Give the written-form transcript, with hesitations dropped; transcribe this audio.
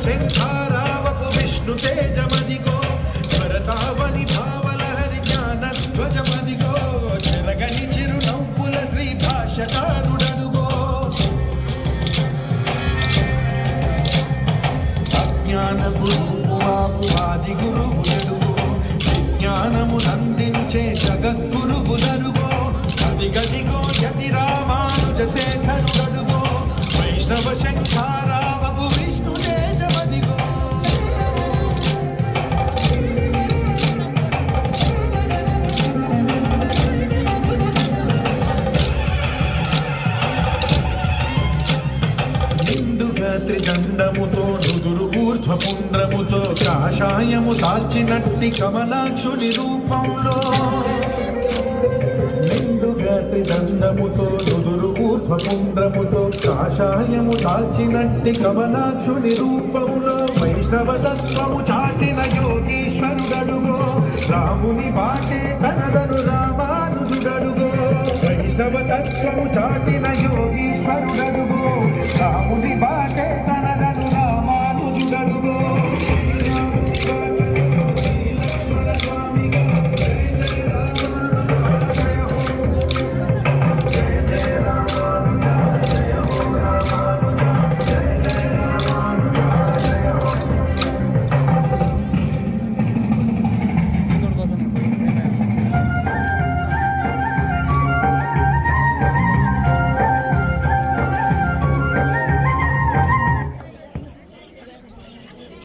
శంఖారావపు విష్ణు తేజమదిగో భరతావని భావలహరి జ్ఞాన ధ్వజమదిగో చెరగని చిరు నవ్వుల శ్రీ భాషకారుడనుగో అజ్ఞానపు ఆది గురువులనుగో విజ్ఞానమునందించే జగద్గురువులనుగో గదిగదిగో యతి రామానుజ శేఖరుడనుగో వైష్ణవ శంఖారావపు విష్ణు తేజమదిగో నిండుగా త్రిదండముతో నుదురు ఊర్ధ్వపుండ్రముతో కాషాయము దాల్చినట్టి కమలాక్షుని రూపంలో త్రిదండముతో నుదురు ఊర్ధ్వపుండ్రముతో కాషాయము దాల్చినట్టి కమలాక్షుని రూపములో వైష్ణవ తత్వము చాటిన యోగీశ్వరుడడుగో రాముని బాటే తనదను రామానుజుడడుగో వైష్ణవ తత్వము చాటిన యోగీశ్వరుడడుగో రాముని బాటే